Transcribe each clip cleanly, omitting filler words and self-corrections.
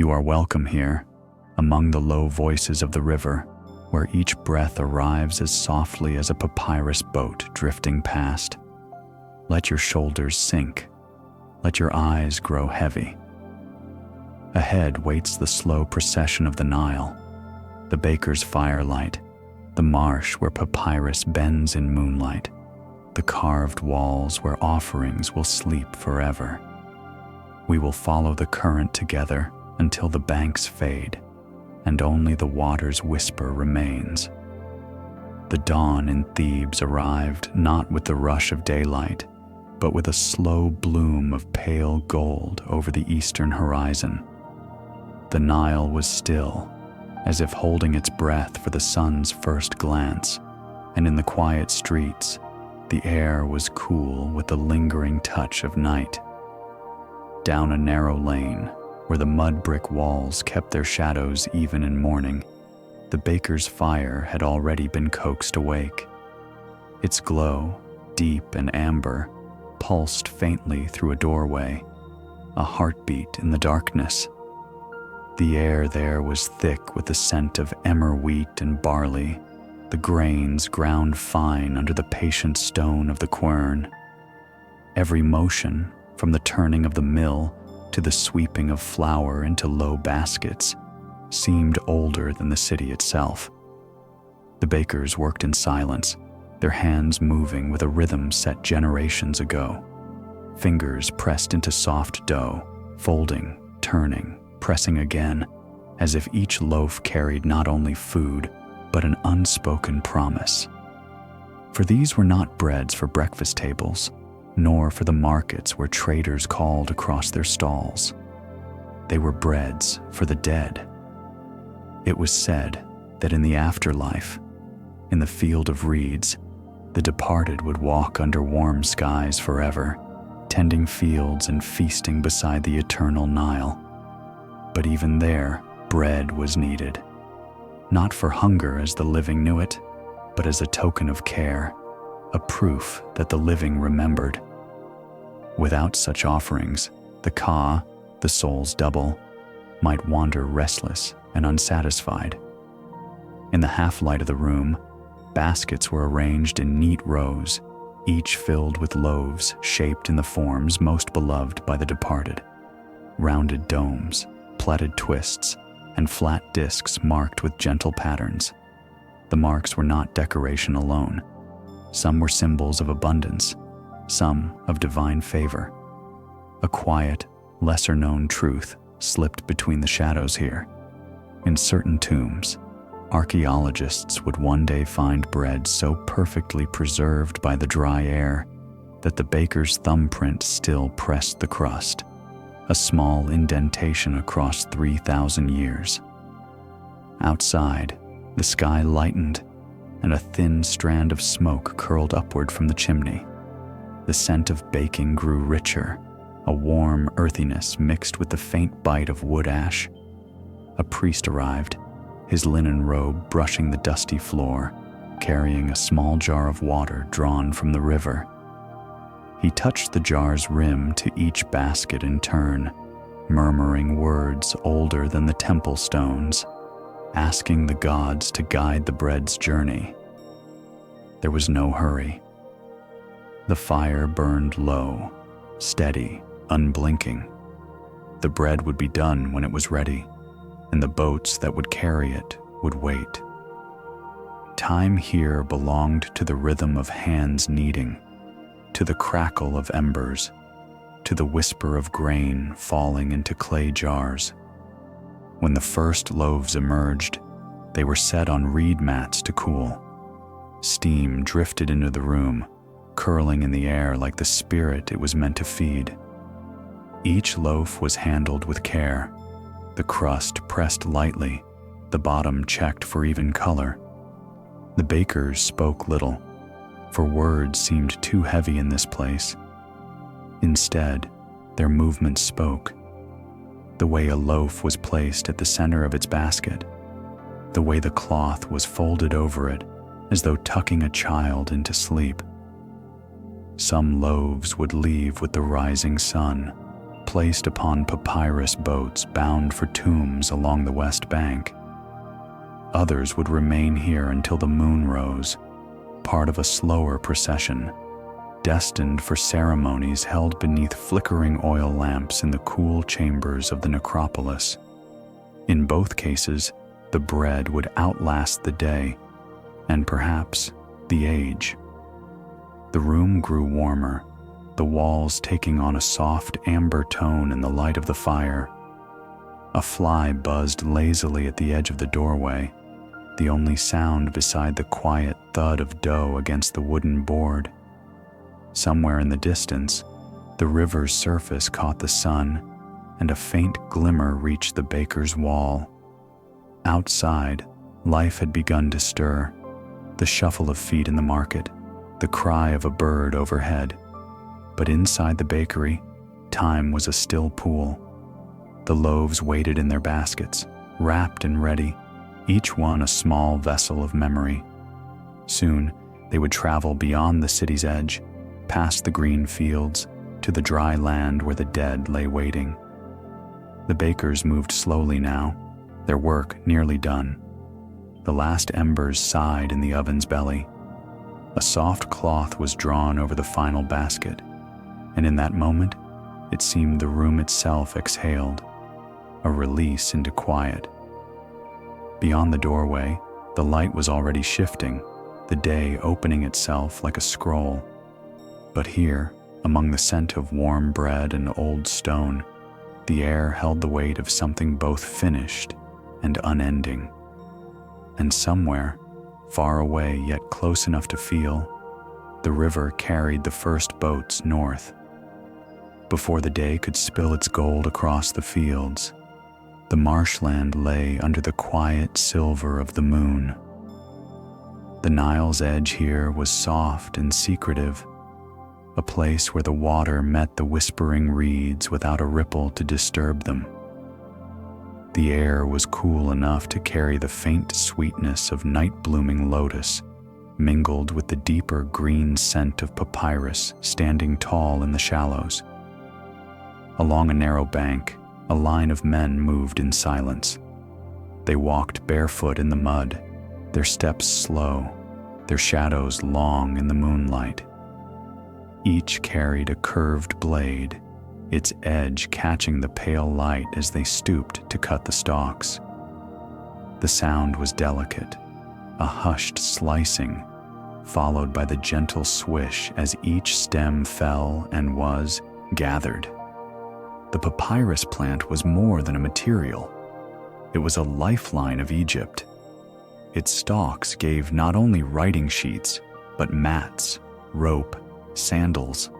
You are welcome here, among the low voices of the river, where each breath arrives as softly as a papyrus boat drifting past. Let your shoulders sink. Let your eyes grow heavy. Ahead waits the slow procession of the Nile, the baker's firelight, the marsh where papyrus bends in moonlight, the carved walls where offerings will sleep forever. We will follow the current together until the banks fade, and only the water's whisper remains. The dawn in Thebes arrived not with the rush of daylight, but with a slow bloom of pale gold over the eastern horizon. The Nile was still, as if holding its breath for the sun's first glance, and in the quiet streets, the air was cool with the lingering touch of night. Down a narrow lane, where the mud brick walls kept their shadows even in morning, the baker's fire had already been coaxed awake. Its glow, deep and amber, pulsed faintly through a doorway, a heartbeat in the darkness. The air there was thick with the scent of emmer wheat and barley, the grains ground fine under the patient stone of the quern. Every motion, from the turning of the mill to the sweeping of flour into low baskets, seemed older than the city itself. The bakers worked in silence, their hands moving with a rhythm set generations ago. Fingers pressed into soft dough, folding, turning, pressing again, as if each loaf carried not only food, but an unspoken promise. For these were not breads for breakfast tables, nor for the markets where traders called across their stalls. They were breads for the dead. It was said that in the afterlife, in the field of reeds, the departed would walk under warm skies forever, tending fields and feasting beside the eternal Nile. But even there, bread was needed. Not for hunger as the living knew it, but as a token of care, a proof that the living remembered. Without such offerings, the Ka, the soul's double, might wander restless and unsatisfied. In the half-light of the room, baskets were arranged in neat rows, each filled with loaves shaped in the forms most beloved by the departed. Rounded domes, plaited twists, and flat discs marked with gentle patterns. The marks were not decoration alone. Some were symbols of abundance, some of divine favor. A quiet, lesser-known truth slipped between the shadows here. In certain tombs, archaeologists would one day find bread so perfectly preserved by the dry air that the baker's thumbprint still pressed the crust, a small indentation across 3,000 years. Outside, the sky lightened, and a thin strand of smoke curled upward from the chimney. The scent of baking grew richer, a warm earthiness mixed with the faint bite of wood ash. A priest arrived, his linen robe brushing the dusty floor, carrying a small jar of water drawn from the river. He touched the jar's rim to each basket in turn, murmuring words older than the temple stones, asking the gods to guide the bread's journey. There was no hurry. The fire burned low, steady, unblinking. The bread would be done when it was ready, and the boats that would carry it would wait. Time here belonged to the rhythm of hands kneading, to the crackle of embers, to the whisper of grain falling into clay jars. When the first loaves emerged, they were set on reed mats to cool. Steam drifted into the room, curling in the air like the spirit it was meant to feed. Each loaf was handled with care, the crust pressed lightly, the bottom checked for even color. The bakers spoke little, for words seemed too heavy in this place. Instead, their movements spoke. The way a loaf was placed at the center of its basket, the way the cloth was folded over it as though tucking a child into sleep. Some loaves would leave with the rising sun, placed upon papyrus boats bound for tombs along the west bank. Others would remain here until the moon rose, part of a slower procession, destined for ceremonies held beneath flickering oil lamps in the cool chambers of the necropolis. In both cases, the bread would outlast the day, and perhaps the age. The room grew warmer, the walls taking on a soft amber tone in the light of the fire. A fly buzzed lazily at the edge of the doorway, the only sound beside the quiet thud of dough against the wooden board. Somewhere in the distance, the river's surface caught the sun, and a faint glimmer reached the baker's wall. Outside, life had begun to stir, the shuffle of feet in the market, the cry of a bird overhead. But inside the bakery, time was a still pool. The loaves waited in their baskets, wrapped and ready, each one a small vessel of memory. Soon, they would travel beyond the city's edge, past the green fields, to the dry land where the dead lay waiting. The bakers moved slowly now, their work nearly done. The last embers sighed in the oven's belly. A soft cloth was drawn over the final basket, and in that moment, it seemed the room itself exhaled, a release into quiet. Beyond the doorway, the light was already shifting, the day opening itself like a scroll. But here, among the scent of warm bread and old stone, the air held the weight of something both finished and unending. And somewhere, far away yet close enough to feel, the river carried the first boats north. Before the day could spill its gold across the fields, the marshland lay under the quiet silver of the moon. The Nile's edge here was soft and secretive, a place where the water met the whispering reeds without a ripple to disturb them. The air was cool enough to carry the faint sweetness of night-blooming lotus, mingled with the deeper green scent of papyrus standing tall in the shallows. Along a narrow bank, a line of men moved in silence. They walked barefoot in the mud, their steps slow, their shadows long in the moonlight. Each carried a curved blade, its edge catching the pale light as they stooped to cut the stalks. The sound was delicate, a hushed slicing, followed by the gentle swish as each stem fell and was gathered. The papyrus plant was more than a material. It was a lifeline of Egypt. Its stalks gave not only writing sheets, but mats, rope, sandals,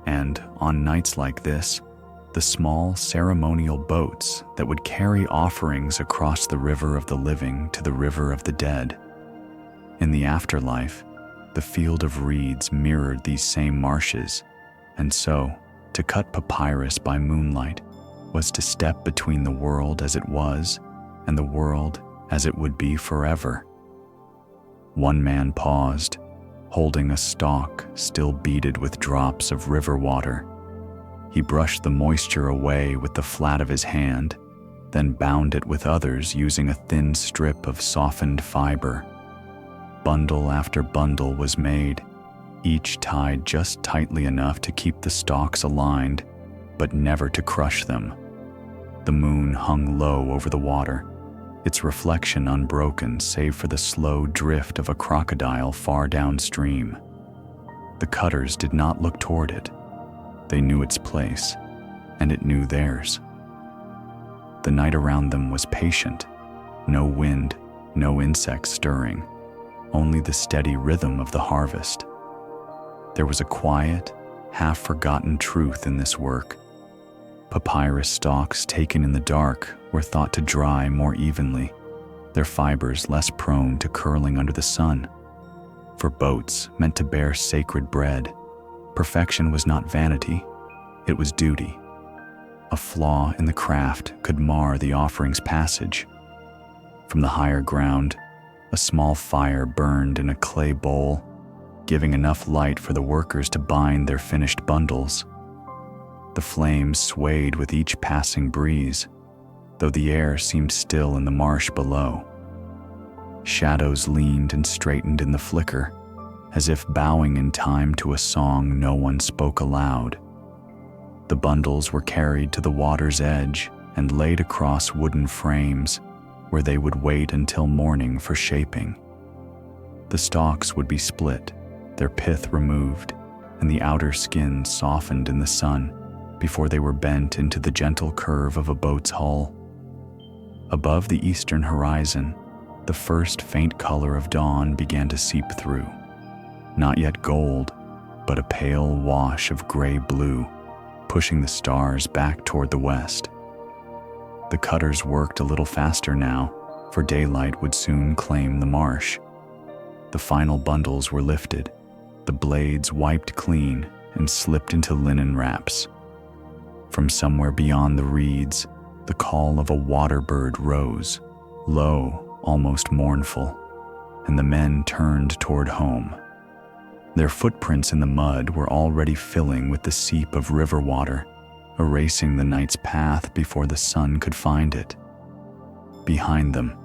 and, on nights like this, the small ceremonial boats that would carry offerings across the river of the living to the river of the dead. In the afterlife, the field of reeds mirrored these same marshes, and so, to cut papyrus by moonlight was to step between the world as it was and the world as it would be forever. One man paused, holding a stalk still beaded with drops of river water. He brushed the moisture away with the flat of his hand, then bound it with others using a thin strip of softened fiber. Bundle after bundle was made, each tied just tightly enough to keep the stalks aligned, but never to crush them. The moon hung low over the water, its reflection unbroken save for the slow drift of a crocodile far downstream. The cutters did not look toward it. They knew its place, and it knew theirs. The night around them was patient, no wind, no insects stirring, only the steady rhythm of the harvest. There was a quiet, half-forgotten truth in this work. Papyrus stalks taken in the dark were thought to dry more evenly, their fibers less prone to curling under the sun. For boats meant to bear sacred bread, perfection was not vanity, it was duty. A flaw in the craft could mar the offering's passage. From the higher ground, a small fire burned in a clay bowl, giving enough light for the workers to bind their finished bundles. The flames swayed with each passing breeze, though the air seemed still in the marsh below. Shadows leaned and straightened in the flicker, as if bowing in time to a song no one spoke aloud. The bundles were carried to the water's edge and laid across wooden frames, where they would wait until morning for shaping. The stalks would be split, their pith removed, and the outer skin softened in the sun before they were bent into the gentle curve of a boat's hull. Above the eastern horizon, the first faint color of dawn began to seep through. Not yet gold, but a pale wash of gray-blue, pushing the stars back toward the west. The cutters worked a little faster now, for daylight would soon claim the marsh. The final bundles were lifted, the blades wiped clean and slipped into linen wraps. From somewhere beyond the reeds, the call of a water bird rose, low, almost mournful, and the men turned toward home. Their footprints in the mud were already filling with the seep of river water, erasing the night's path before the sun could find it. Behind them,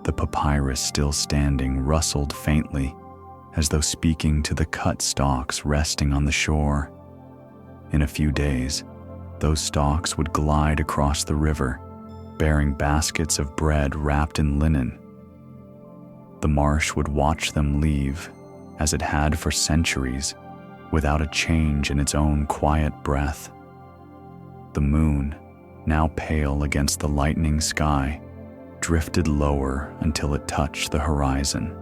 the papyrus still standing rustled faintly, as though speaking to the cut stalks resting on the shore. In a few days, those stalks would glide across the river, bearing baskets of bread wrapped in linen. The marsh would watch them leave, as it had for centuries, without a change in its own quiet breath. The moon, now pale against the lightening sky, drifted lower until it touched the horizon.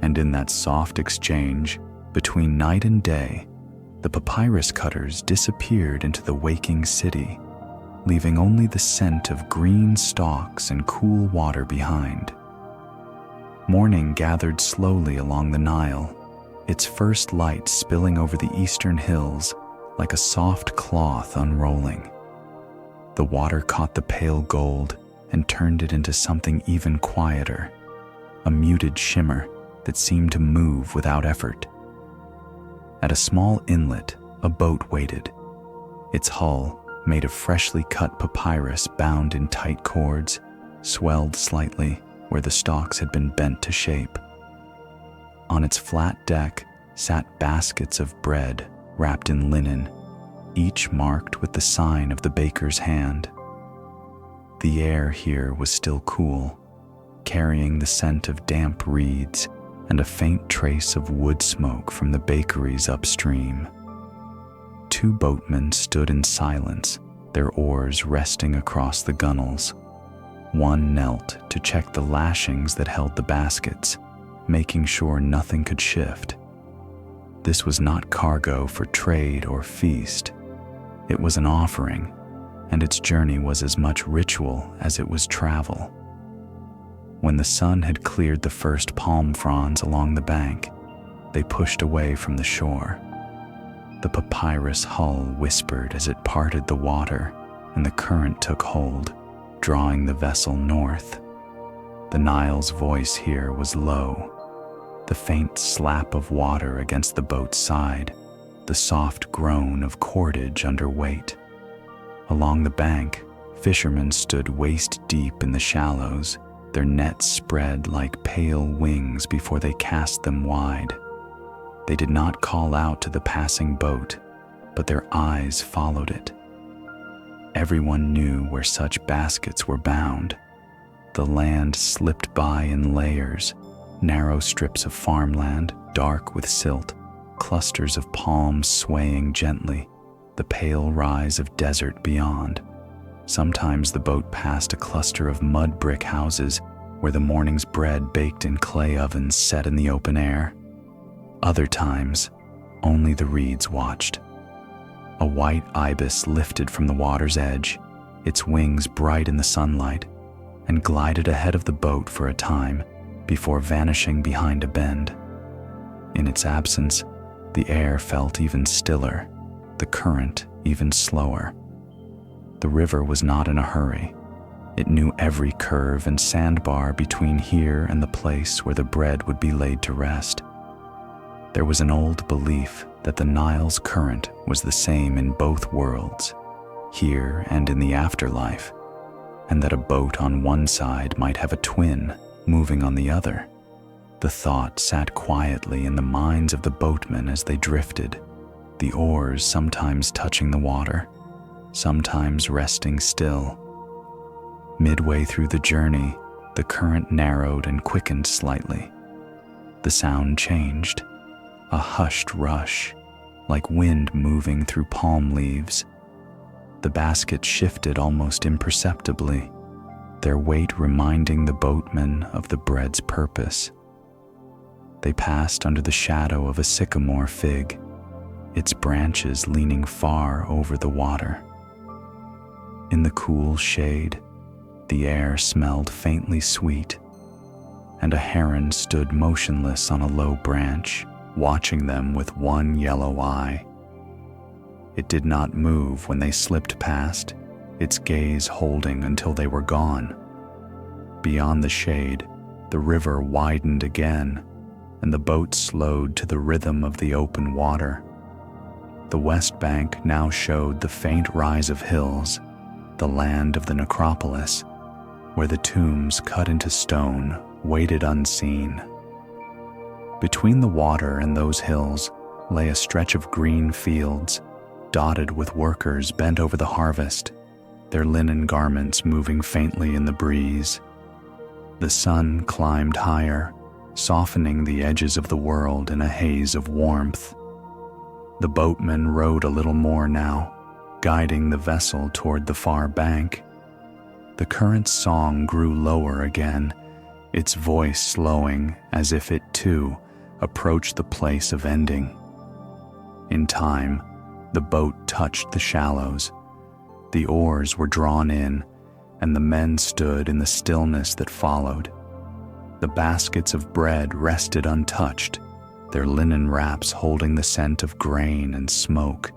And in that soft exchange between night and day, the papyrus cutters disappeared into the waking city, leaving only the scent of green stalks and cool water behind. Morning gathered slowly along the Nile, its first light spilling over the eastern hills like a soft cloth unrolling. The water caught the pale gold and turned it into something even quieter, a muted shimmer that seemed to move without effort. At a small inlet, a boat waited, its hull, made of freshly cut papyrus bound in tight cords, swelled slightly where the stalks had been bent to shape. On its flat deck sat baskets of bread wrapped in linen, each marked with the sign of the baker's hand. The air here was still cool, carrying the scent of damp reeds and a faint trace of wood smoke from the bakeries upstream. Two boatmen stood in silence, their oars resting across the gunwales. One knelt to check the lashings that held the baskets, making sure nothing could shift. This was not cargo for trade or feast. It was an offering, and its journey was as much ritual as it was travel. When the sun had cleared the first palm fronds along the bank, they pushed away from the shore. The papyrus hull whispered as it parted the water, and the current took hold, drawing the vessel north. The Nile's voice here was low, the faint slap of water against the boat's side, the soft groan of cordage under weight. Along the bank, fishermen stood waist-deep in the shallows, their nets spread like pale wings before they cast them wide. They did not call out to the passing boat, but their eyes followed it. Everyone knew where such baskets were bound. The land slipped by in layers, narrow strips of farmland, dark with silt, clusters of palms swaying gently, the pale rise of desert beyond. Sometimes the boat passed a cluster of mud brick houses where the morning's bread baked in clay ovens set in the open air. Other times, only the reeds watched. A white ibis lifted from the water's edge, its wings bright in the sunlight, and glided ahead of the boat for a time before vanishing behind a bend. In its absence, the air felt even stiller, the current even slower. The river was not in a hurry. It knew every curve and sandbar between here and the place where the bread would be laid to rest. There was an old belief that the Nile's current was the same in both worlds, here and in the afterlife, and that a boat on one side might have a twin moving on the other. The thought sat quietly in the minds of the boatmen as they drifted, the oars sometimes touching the water, sometimes resting still. Midway through the journey, the current narrowed and quickened slightly. The sound changed, a hushed rush, like wind moving through palm leaves. The basket shifted almost imperceptibly, their weight reminding the boatmen of the bread's purpose. They passed under the shadow of a sycamore fig, its branches leaning far over the water. In the cool shade, the air smelled faintly sweet, and a heron stood motionless on a low branch, watching them with one yellow eye. It did not move when they slipped past, its gaze holding until they were gone. Beyond the shade, the river widened again, and the boat slowed to the rhythm of the open water. The west bank now showed the faint rise of hills, the land of the necropolis, where the tombs cut into stone waited unseen. Between the water and those hills lay a stretch of green fields, dotted with workers bent over the harvest, their linen garments moving faintly in the breeze. The sun climbed higher, softening the edges of the world in a haze of warmth. The boatmen rowed a little more now, guiding the vessel toward the far bank. The current's song grew lower again, its voice slowing as if it too approached the place of ending. In time, the boat touched the shallows. The oars were drawn in, and the men stood in the stillness that followed. The baskets of bread rested untouched, their linen wraps holding the scent of grain and smoke.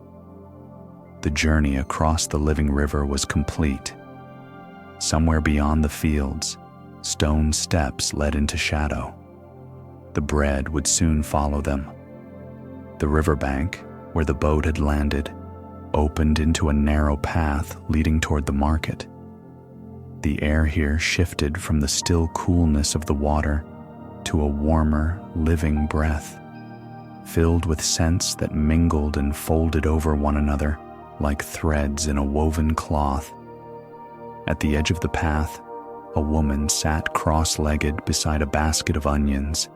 The journey across the living river was complete. Somewhere beyond the fields, stone steps led into shadow. The bread would soon follow them. The riverbank, where the boat had landed, opened into a narrow path leading toward the market. The air here shifted from the still coolness of the water to a warmer, living breath, filled with scents that mingled and folded over one another like threads in a woven cloth. At the edge of the path, a woman sat cross-legged beside a basket of onions,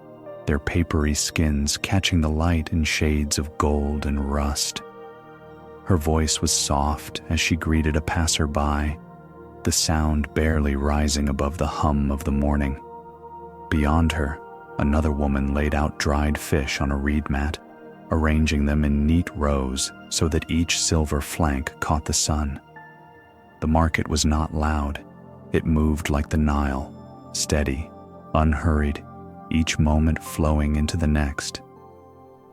their papery skins catching the light in shades of gold and rust. Her voice was soft as she greeted a passerby, the sound barely rising above the hum of the morning. Beyond her, another woman laid out dried fish on a reed mat, arranging them in neat rows so that each silver flank caught the sun. The market was not loud. It moved like the Nile, steady, unhurried, each moment flowing into the next.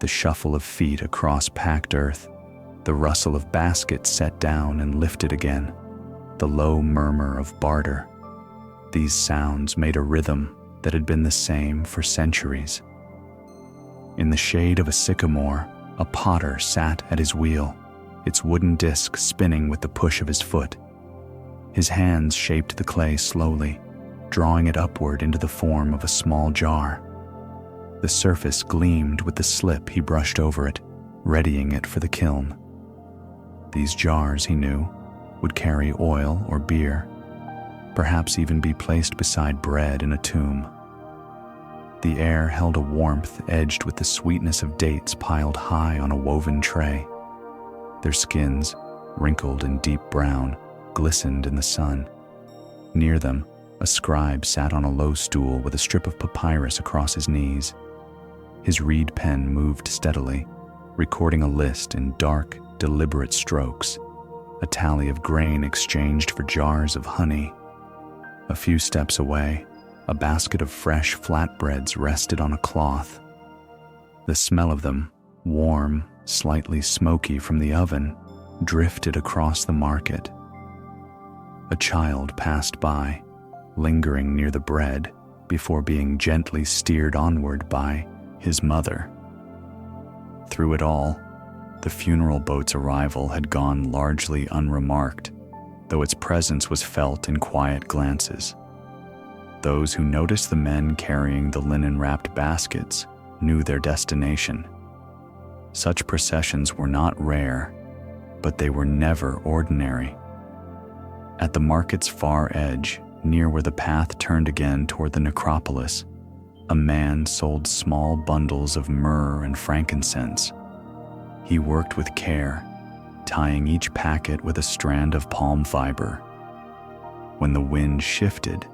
The shuffle of feet across packed earth, the rustle of baskets set down and lifted again, the low murmur of barter. These sounds made a rhythm that had been the same for centuries. In the shade of a sycamore, a potter sat at his wheel, its wooden disc spinning with the push of his foot. His hands shaped the clay slowly, drawing it upward into the form of a small jar. The surface gleamed with the slip he brushed over it, readying it for the kiln. These jars, he knew, would carry oil or beer, perhaps even be placed beside bread in a tomb. The air held a warmth edged with the sweetness of dates piled high on a woven tray. Their skins, wrinkled and deep brown, glistened in the sun. Near them, a scribe sat on a low stool with a strip of papyrus across his knees. His reed pen moved steadily, recording a list in dark, deliberate strokes, a tally of grain exchanged for jars of honey. A few steps away, a basket of fresh flatbreads rested on a cloth. The smell of them, warm, slightly smoky from the oven, drifted across the market. A child passed by, lingering near the bread before being gently steered onward by his mother. Through it all, the funeral boat's arrival had gone largely unremarked, though its presence was felt in quiet glances. Those who noticed the men carrying the linen-wrapped baskets knew their destination. Such processions were not rare, but they were never ordinary. At the market's far edge, near where the path turned again toward the necropolis, a man sold small bundles of myrrh and frankincense. He worked with care, tying each packet with a strand of palm fiber. When the wind shifted,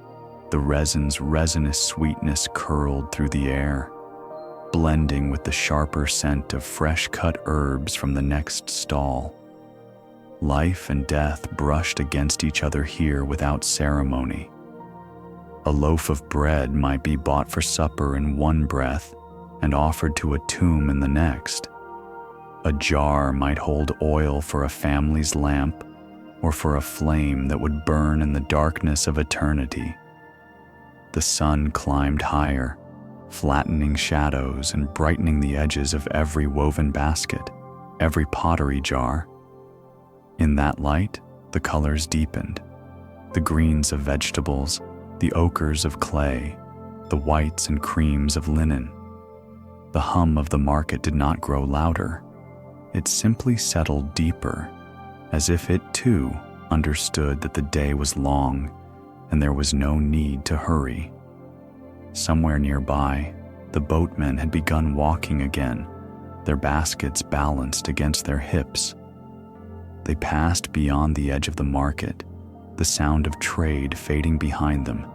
the resin's resinous sweetness curled through the air, blending with the sharper scent of fresh-cut herbs from the next stall. Life and death brushed against each other here without ceremony. A loaf of bread might be bought for supper in one breath and offered to a tomb in the next. A jar might hold oil for a family's lamp or for a flame that would burn in the darkness of eternity. The sun climbed higher, flattening shadows and brightening the edges of every woven basket, every pottery jar. In that light, the colors deepened, the greens of vegetables, the ochres of clay, the whites and creams of linen. The hum of the market did not grow louder. It simply settled deeper, as if it too understood that the day was long and there was no need to hurry. Somewhere nearby, the boatmen had begun walking again, their baskets balanced against their hips. They passed beyond the edge of the market, the sound of trade fading behind them,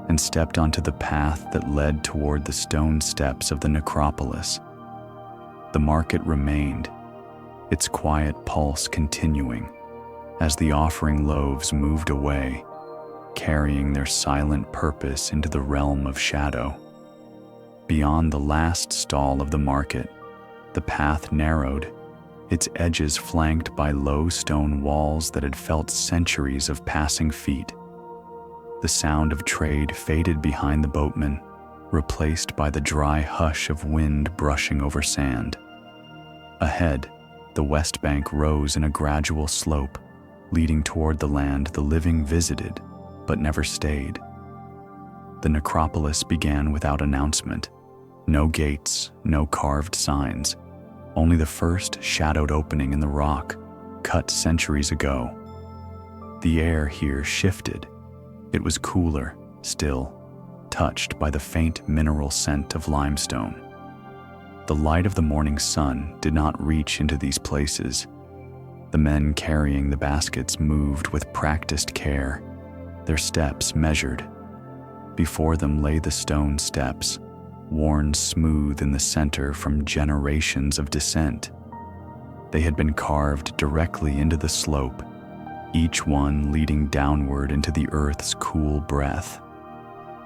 and stepped onto the path that led toward the stone steps of the necropolis. The market remained, its quiet pulse continuing, as the offering loaves moved away, carrying their silent purpose into the realm of shadow. Beyond the last stall of the market, the path narrowed, its edges flanked by low stone walls that had felt centuries of passing feet. The sound of trade faded behind the boatmen, replaced by the dry hush of wind brushing over sand. Ahead, the west bank rose in a gradual slope, leading toward the land the living visited, but never stayed. The necropolis began without announcement. No gates, no carved signs, only the first shadowed opening in the rock, cut centuries ago. The air here shifted. It was cooler, still, touched by the faint mineral scent of limestone. The light of the morning sun did not reach into these places. The men carrying the baskets moved with practiced care, their steps measured. Before them lay the stone steps, worn smooth in the center from generations of descent. They had been carved directly into the slope, each one leading downward into the earth's cool breath.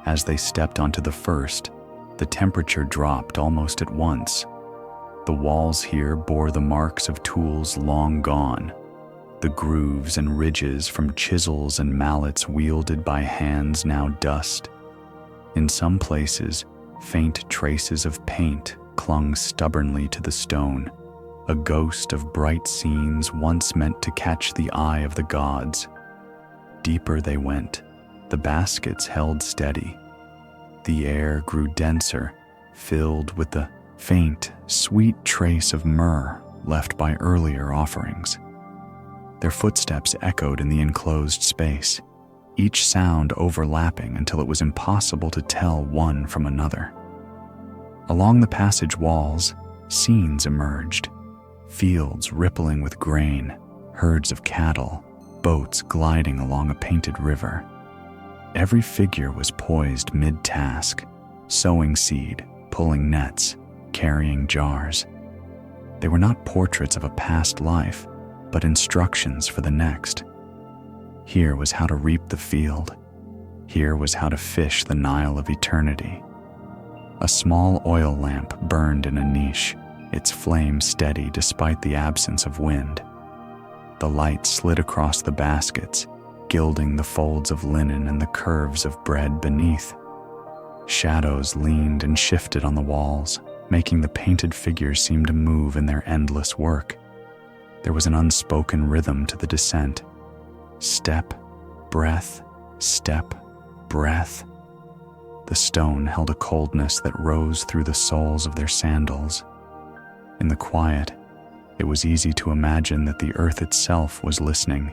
As they stepped onto the first, the temperature dropped almost at once. The walls here bore the marks of tools long gone, the grooves and ridges from chisels and mallets wielded by hands now dust. In some places, faint traces of paint clung stubbornly to the stone, a ghost of bright scenes once meant to catch the eye of the gods. Deeper they went, the baskets held steady. The air grew denser, filled with the faint, sweet trace of myrrh left by earlier offerings. Their footsteps echoed in the enclosed space, each sound overlapping until it was impossible to tell one from another. Along the passage walls, scenes emerged, fields rippling with grain, herds of cattle, boats gliding along a painted river. Every figure was poised mid-task, sowing seed, pulling nets, carrying jars. They were not portraits of a past life, but instructions for the next. Here was how to reap the field. Here was how to fish the Nile of eternity. A small oil lamp burned in a niche, its flame steady despite the absence of wind. The light slid across the baskets, gilding the folds of linen and the curves of bread beneath. Shadows leaned and shifted on the walls, making the painted figures seem to move in their endless work. There was an unspoken rhythm to the descent. Step, breath, step, breath. The stone held a coldness that rose through the soles of their sandals. In the quiet, it was easy to imagine that the earth itself was listening,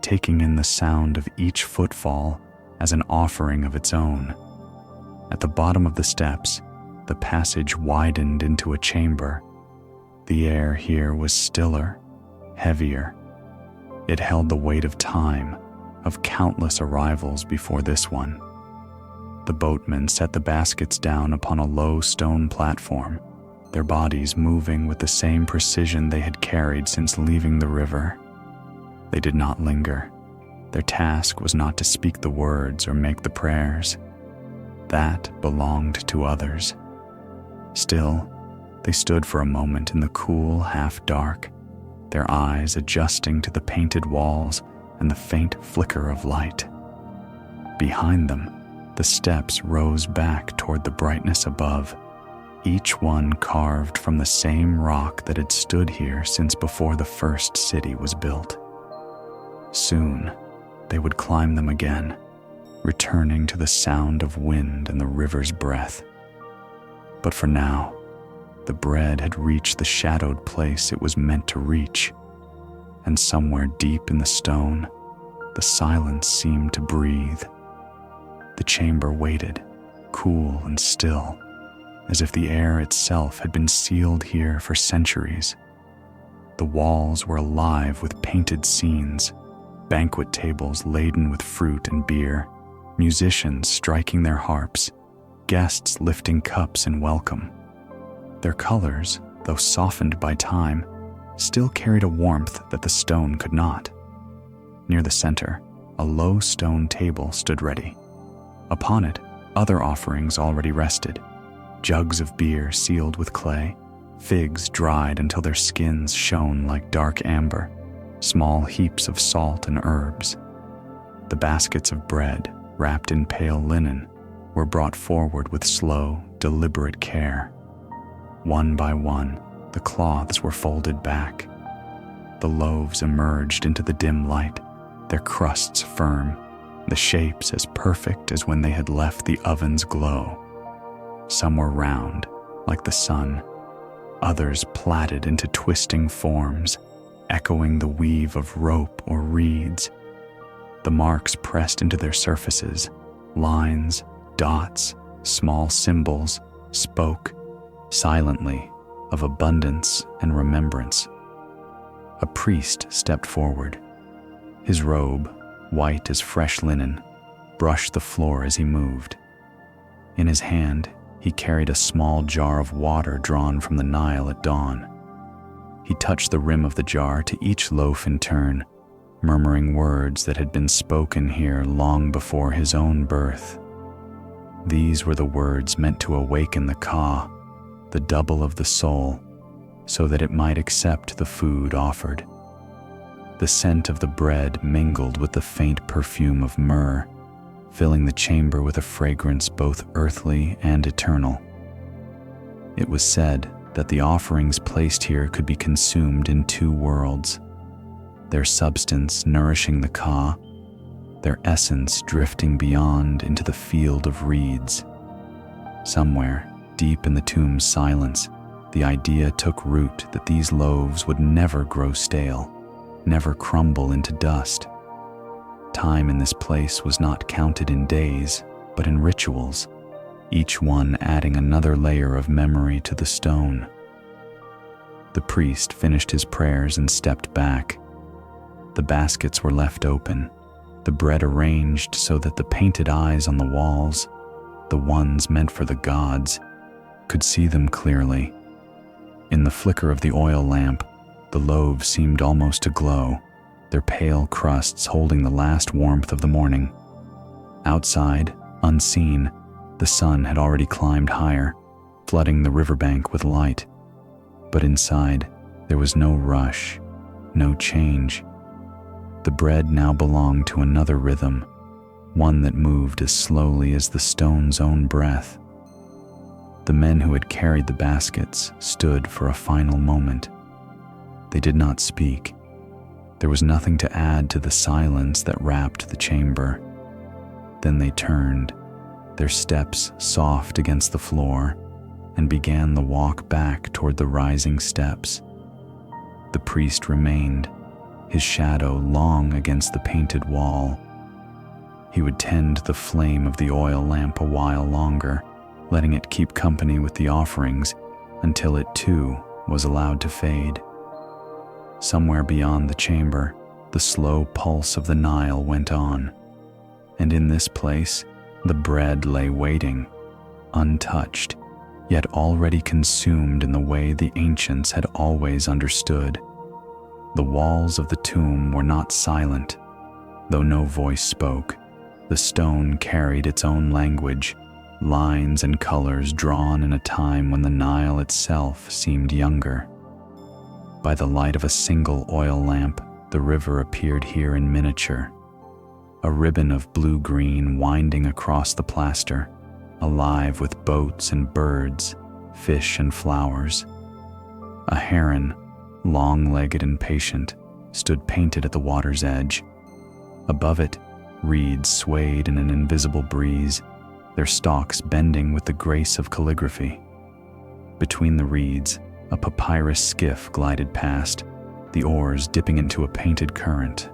taking in the sound of each footfall as an offering of its own. At the bottom of the steps, the passage widened into a chamber. The air here was stiller, heavier. It held the weight of time, of countless arrivals before this one. The boatmen set the baskets down upon a low stone platform, their bodies moving with the same precision they had carried since leaving the river. They did not linger. Their task was not to speak the words or make the prayers. That belonged to others. Still, they stood for a moment in the cool half-dark, their eyes adjusting to the painted walls and the faint flicker of light. Behind them, the steps rose back toward the brightness above, each one carved from the same rock that had stood here since before the first city was built. Soon, they would climb them again, returning to the sound of wind and the river's breath. But for now, the bread had reached the shadowed place it was meant to reach, and somewhere deep in the stone, the silence seemed to breathe. The chamber waited, cool and still, as if the air itself had been sealed here for centuries. The walls were alive with painted scenes, banquet tables laden with fruit and beer, musicians striking their harps, guests lifting cups in welcome. Their colors, though softened by time, still carried a warmth that the stone could not. Near the center, a low stone table stood ready. Upon it, other offerings already rested, jugs of beer sealed with clay, figs dried until their skins shone like dark amber, small heaps of salt and herbs. The baskets of bread, wrapped in pale linen, were brought forward with slow, deliberate care. One by one, the cloths were folded back. The loaves emerged into the dim light, their crusts firm, the shapes as perfect as when they had left the oven's glow. Some were round, like the sun, others plaited into twisting forms, echoing the weave of rope or reeds. The marks pressed into their surfaces, lines, dots, small symbols, spoke, silently, of abundance and remembrance. A priest stepped forward. His robe, white as fresh linen, brushed the floor as he moved. In his hand, he carried a small jar of water drawn from the Nile at dawn. He touched the rim of the jar to each loaf in turn, murmuring words that had been spoken here long before his own birth. These were the words meant to awaken the Ka, the double of the soul, so that it might accept the food offered. The scent of the bread mingled with the faint perfume of myrrh, filling the chamber with a fragrance both earthly and eternal. It was said that the offerings placed here could be consumed in two worlds, their substance nourishing the Ka, their essence drifting beyond into the field of reeds. Somewhere, deep in the tomb's silence, the idea took root that these loaves would never grow stale, never crumble into dust. Time in this place was not counted in days, but in rituals, each one adding another layer of memory to the stone. The priest finished his prayers and stepped back. The baskets were left open, the bread arranged so that the painted eyes on the walls, the ones meant for the gods, could see them clearly. In the flicker of the oil lamp, the loaves seemed almost to glow, their pale crusts holding the last warmth of the morning. Outside, unseen, the sun had already climbed higher, flooding the riverbank with light. But inside, there was no rush, no change. The bread now belonged to another rhythm, one that moved as slowly as the stone's own breath. The men who had carried the baskets stood for a final moment. They did not speak. There was nothing to add to the silence that wrapped the chamber. Then they turned, their steps soft against the floor, and began the walk back toward the rising steps. The priest remained, his shadow long against the painted wall. He would tend the flame of the oil lamp a while longer, letting it keep company with the offerings until it too was allowed to fade. Somewhere beyond the chamber, the slow pulse of the Nile went on, and in this place, the bread lay waiting, untouched, yet already consumed in the way the ancients had always understood. The walls of the tomb were not silent, though no voice spoke. The stone carried its own language, lines and colors drawn in a time when the Nile itself seemed younger. By the light of a single oil lamp, the river appeared here in miniature, a ribbon of blue-green winding across the plaster, alive with boats and birds, fish and flowers. A heron, long-legged and patient, stood painted at the water's edge. Above it, reeds swayed in an invisible breeze, their stalks bending with the grace of calligraphy. Between the reeds, a papyrus skiff glided past, the oars dipping into a painted current.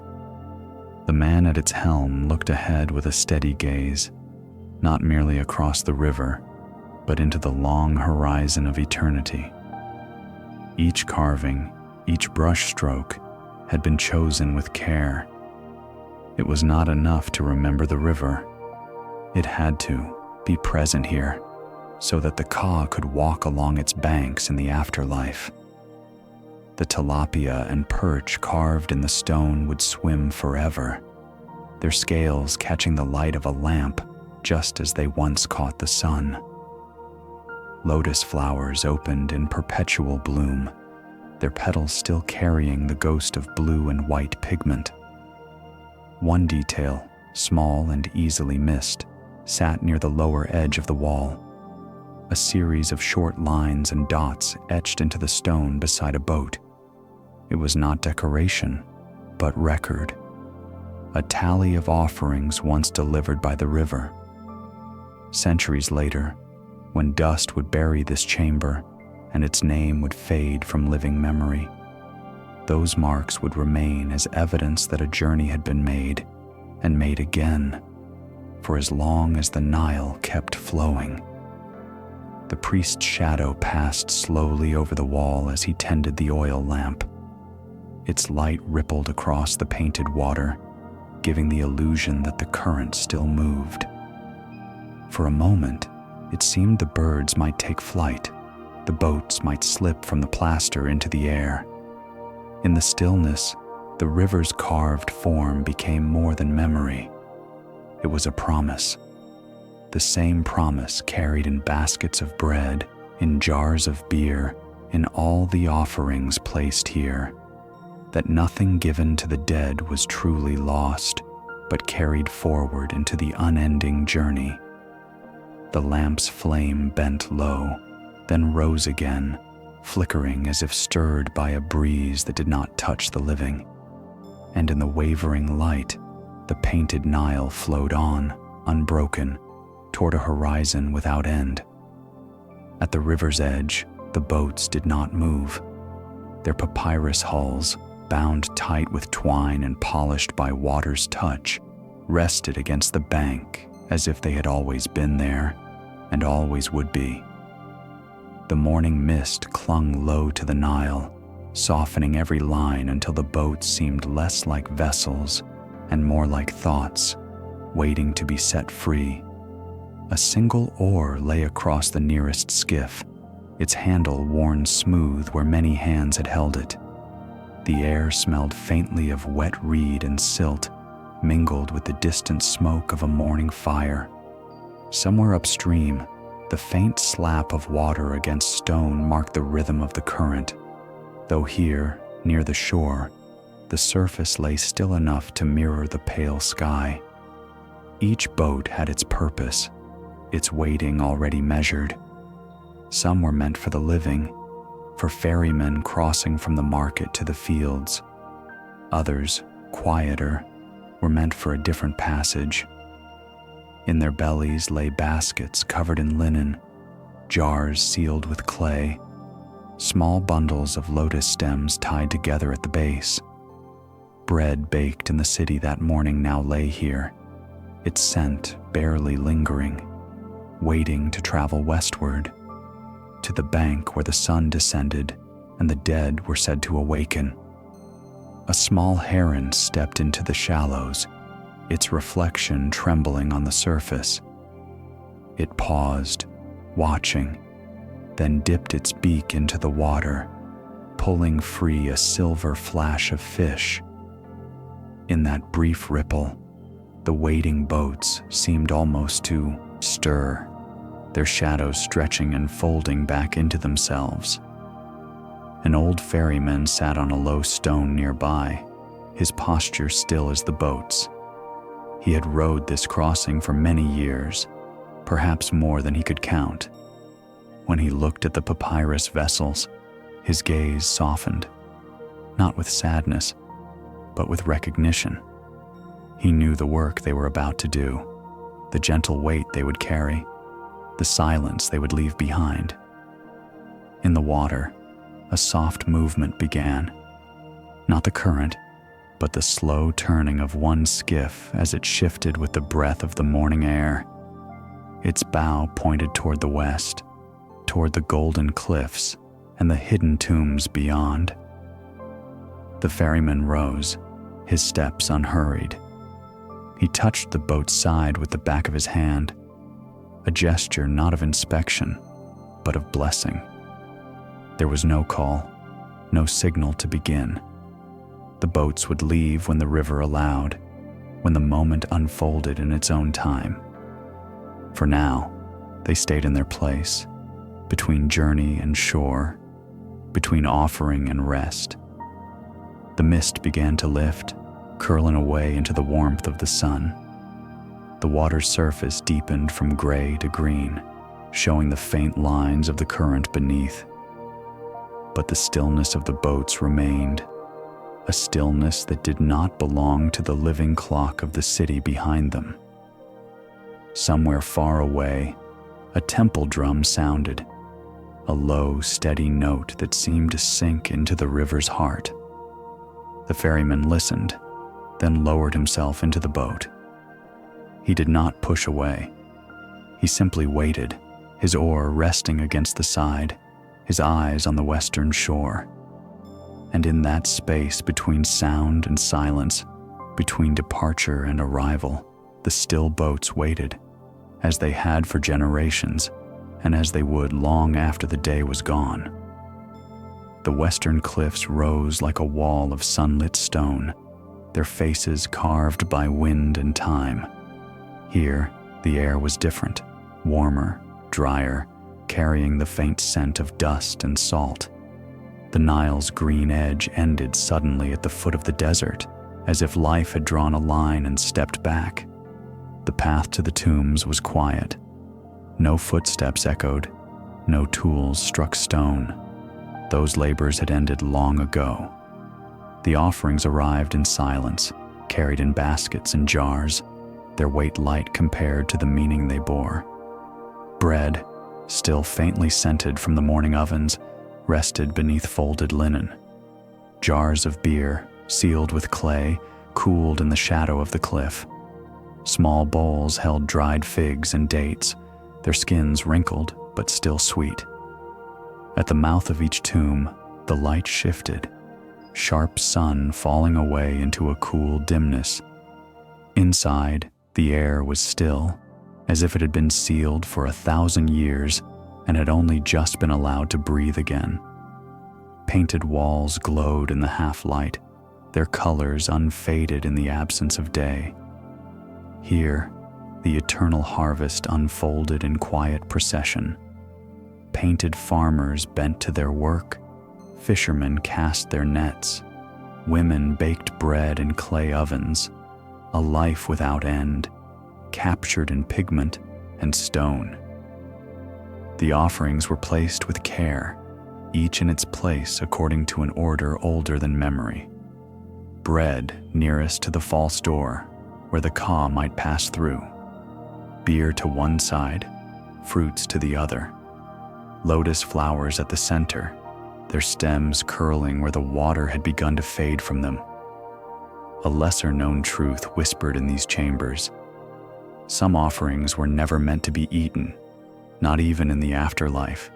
The man at its helm looked ahead with a steady gaze, not merely across the river, but into the long horizon of eternity. Each carving, each brushstroke had been chosen with care. It was not enough to remember the river. It had to be present here, so that the Ka could walk along its banks in the afterlife. The tilapia and perch carved in the stone would swim forever, their scales catching the light of a lamp just as they once caught the sun. Lotus flowers opened in perpetual bloom, their petals still carrying the ghost of blue and white pigment. One detail, small and easily missed, sat near the lower edge of the wall. A series of short lines and dots etched into the stone beside a boat. It was not decoration, but record. A tally of offerings once delivered by the river. Centuries later, when dust would bury this chamber and its name would fade from living memory, those marks would remain as evidence that a journey had been made and made again, for as long as the Nile kept flowing. The priest's shadow passed slowly over the wall as he tended the oil lamp. Its light rippled across the painted water, giving the illusion that the current still moved. For a moment, it seemed the birds might take flight, the boats might slip from the plaster into the air. In the stillness, the river's carved form became more than memory. It was a promise. The same promise carried in baskets of bread, in jars of beer, in all the offerings placed here, that nothing given to the dead was truly lost, but carried forward into the unending journey. The lamp's flame bent low, then rose again, flickering as if stirred by a breeze that did not touch the living. And in the wavering light, the painted Nile flowed on, unbroken, toward a horizon without end. At the river's edge, the boats did not move. Their papyrus hulls, bound tight with twine and polished by water's touch, rested against the bank as if they had always been there and always would be. The morning mist clung low to the Nile, softening every line until the boats seemed less like vessels and more like thoughts, waiting to be set free. A single oar lay across the nearest skiff, its handle worn smooth where many hands had held it. The air smelled faintly of wet reed and silt, mingled with the distant smoke of a morning fire. Somewhere upstream, the faint slap of water against stone marked the rhythm of the current, though here, near the shore, the surface lay still enough to mirror the pale sky. Each boat had its purpose, its waiting already measured. Some were meant for the living, for ferrymen crossing from the market to the fields. Others, quieter, were meant for a different passage. In their bellies lay baskets covered in linen, jars sealed with clay, small bundles of lotus stems tied together at the base. Bread baked in the city that morning now lay here, its scent barely lingering, waiting to travel westward, to the bank where the sun descended and the dead were said to awaken. A small heron stepped into the shallows, its reflection trembling on the surface. It paused, watching, then dipped its beak into the water, pulling free a silver flash of fish. In that brief ripple, the waiting boats seemed almost to stir, their shadows stretching and folding back into themselves. An old ferryman sat on a low stone nearby, his posture still as the boat's. He had rowed this crossing for many years, perhaps more than he could count. When he looked at the papyrus vessels, his gaze softened, not with sadness, but with recognition. He knew the work they were about to do, the gentle weight they would carry, the silence they would leave behind. In the water, a soft movement began. Not the current, but the slow turning of one skiff as it shifted with the breath of the morning air. Its bow pointed toward the west, toward the golden cliffs and the hidden tombs beyond. The ferryman rose, his steps unhurried. He touched the boat's side with the back of his hand, a gesture not of inspection, but of blessing. There was no call, no signal to begin. The boats would leave when the river allowed, when the moment unfolded in its own time. For now, they stayed in their place, between journey and shore, between offering and rest. The mist began to lift, curling away into the warmth of the sun. The water's surface deepened from gray to green, showing the faint lines of the current beneath. But the stillness of the boats remained, a stillness that did not belong to the living clock of the city behind them. Somewhere far away, a temple drum sounded, a low, steady note that seemed to sink into the river's heart. The ferryman listened, then lowered himself into the boat. He did not push away. He simply waited, his oar resting against the side, his eyes on the western shore. And in that space between sound and silence, between departure and arrival, the still boats waited, as they had for generations, and as they would long after the day was gone. The western cliffs rose like a wall of sunlit stone, their faces carved by wind and time. Here, the air was different, warmer, drier, carrying the faint scent of dust and salt. The Nile's green edge ended suddenly at the foot of the desert, as if life had drawn a line and stepped back. The path to the tombs was quiet. No footsteps echoed, no tools struck stone. Those labors had ended long ago. The offerings arrived in silence, carried in baskets and jars, their weight light compared to the meaning they bore. Bread, still faintly scented from the morning ovens, rested beneath folded linen. Jars of beer, sealed with clay, cooled in the shadow of the cliff. Small bowls held dried figs and dates, their skins wrinkled but still sweet. At the mouth of each tomb, the light shifted, sharp sun falling away into a cool dimness. Inside, the air was still, as if it had been sealed for 1,000 years and had only just been allowed to breathe again. Painted walls glowed in the half-light, their colors unfaded in the absence of day. Here, the eternal harvest unfolded in quiet procession. Painted farmers bent to their work, fishermen cast their nets, women baked bread in clay ovens, a life without end, captured in pigment and stone. The offerings were placed with care, each in its place according to an order older than memory. Bread nearest to the false door, where the ka might pass through. Beer to one side, fruits to the other. Lotus flowers at the center, their stems curling where the water had begun to fade from them. A lesser-known truth whispered in these chambers. Some offerings were never meant to be eaten, not even in the afterlife.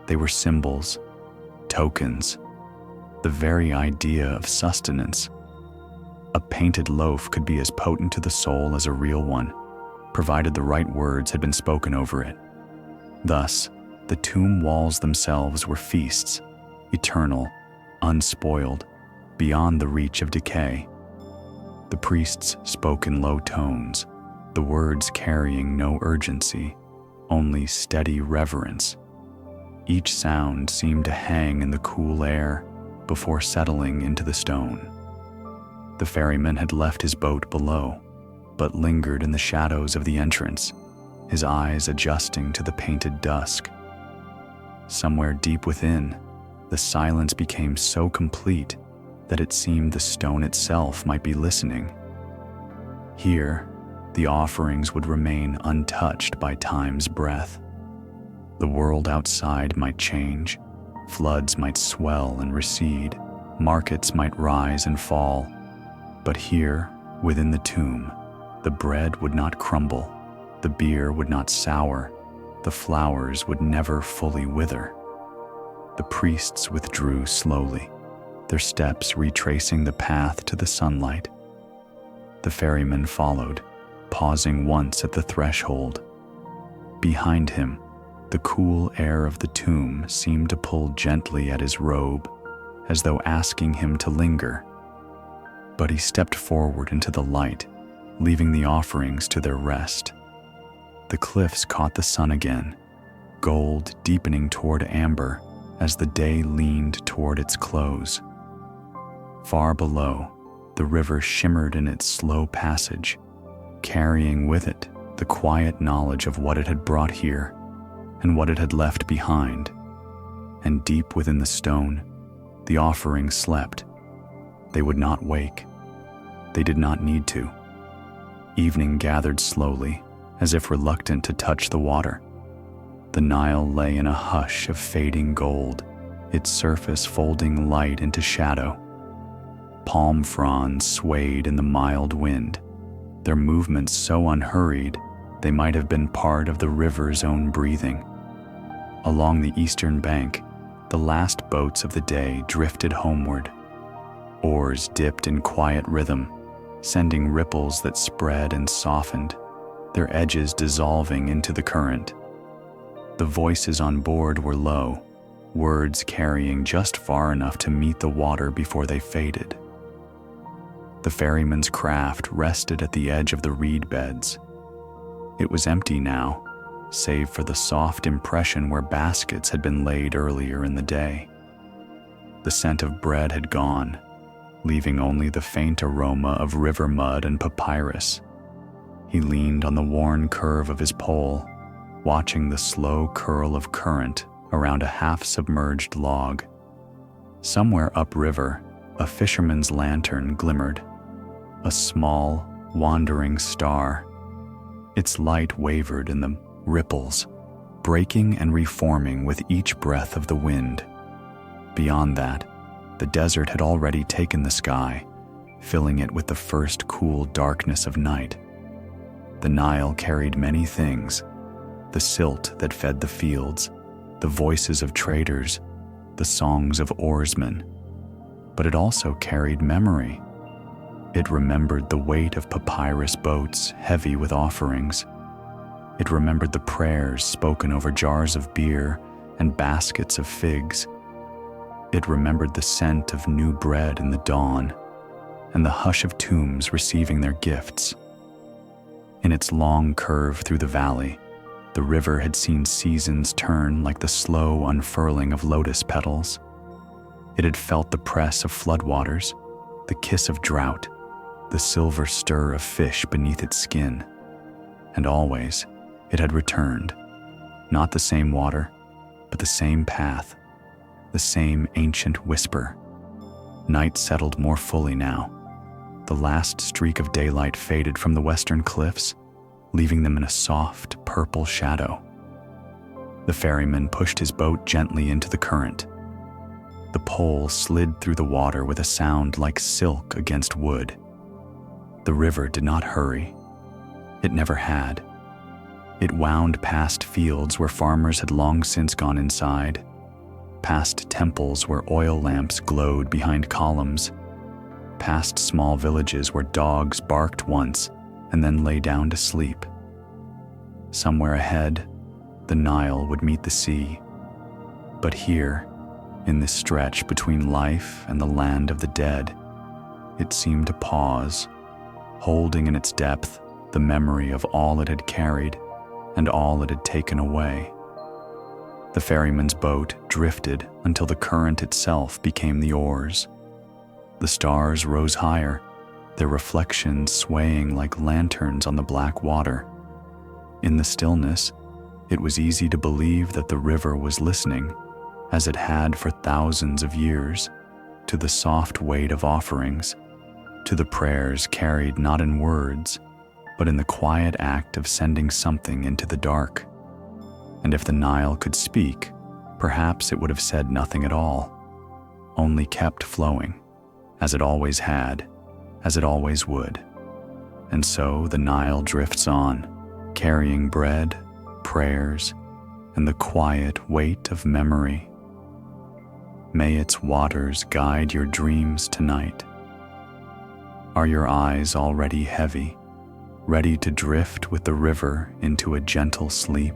They were symbols, tokens, the very idea of sustenance. A painted loaf could be as potent to the soul as a real one, provided the right words had been spoken over it. Thus, the tomb walls themselves were feasts, eternal, unspoiled, beyond the reach of decay. The priests spoke in low tones, the words carrying no urgency, only steady reverence. Each sound seemed to hang in the cool air before settling into the stone. The ferryman had left his boat below, but lingered in the shadows of the entrance, his eyes adjusting to the painted dusk. Somewhere deep within, the silence became so complete that it seemed the stone itself might be listening. Here, the offerings would remain untouched by time's breath. The world outside might change, floods might swell and recede, markets might rise and fall, but here, within the tomb, the bread would not crumble, the beer would not sour, the flowers would never fully wither. The priests withdrew slowly, their steps retracing the path to the sunlight. The ferryman followed, pausing once at the threshold. Behind him, the cool air of the tomb seemed to pull gently at his robe, as though asking him to linger. But he stepped forward into the light, leaving the offerings to their rest. The cliffs caught the sun again, gold deepening toward amber as the day leaned toward its close. Far below, the river shimmered in its slow passage, carrying with it the quiet knowledge of what it had brought here and what it had left behind. And deep within the stone, the offerings slept. They would not wake. They did not need to. Evening gathered slowly, as if reluctant to touch the water. The Nile lay in a hush of fading gold, its surface folding light into shadow. Palm fronds swayed in the mild wind, their movements so unhurried they might have been part of the river's own breathing. Along the eastern bank, the last boats of the day drifted homeward. Oars dipped in quiet rhythm, sending ripples that spread and softened, their edges dissolving into the current. The voices on board were low, words carrying just far enough to meet the water before they faded. The ferryman's craft rested at the edge of the reed beds. It was empty now, save for the soft impression where baskets had been laid earlier in the day. The scent of bread had gone, leaving only the faint aroma of river mud and papyrus. He leaned on the worn curve of his pole, watching the slow curl of current around a half-submerged log. Somewhere upriver, a fisherman's lantern glimmered, a small, wandering star. Its light wavered in the ripples, breaking and reforming with each breath of the wind. Beyond that, the desert had already taken the sky, filling it with the first cool darkness of night. The Nile carried many things: the silt that fed the fields, the voices of traders, the songs of oarsmen. But it also carried memory. It remembered the weight of papyrus boats heavy with offerings. It remembered the prayers spoken over jars of beer and baskets of figs. It remembered the scent of new bread in the dawn and the hush of tombs receiving their gifts. In its long curve through the valley, the river had seen seasons turn like the slow unfurling of lotus petals. It had felt the press of floodwaters, the kiss of drought, the silver stir of fish beneath its skin. And always, it had returned, Not the same water, but the same path, the same ancient whisper. Night settled more fully now. The last streak of daylight faded from the western cliffs, leaving them in a soft, purple shadow. The ferryman pushed his boat gently into the current. The pole slid through the water with a sound like silk against wood. The river did not hurry. It never had. It wound past fields where farmers had long since gone inside, past temples where oil lamps glowed behind columns, past small villages where dogs barked once and then lay down to sleep. Somewhere ahead, the Nile would meet the sea. But here, in this stretch between life and the land of the dead, it seemed to pause, holding in its depth the memory of all it had carried and all it had taken away. The ferryman's boat drifted until the current itself became the oars. The stars rose higher, their reflections swaying like lanterns on the black water. In the stillness, it was easy to believe that the river was listening, as it had for thousands of years, to the soft weight of offerings, to the prayers carried not in words, but in the quiet act of sending something into the dark. And if the Nile could speak, perhaps it would have said nothing at all, only kept flowing, as it always had, as it always would. And so the Nile drifts on, carrying bread, prayers, and the quiet weight of memory. May its waters guide your dreams tonight. Are your eyes already heavy, ready to drift with the river into a gentle sleep?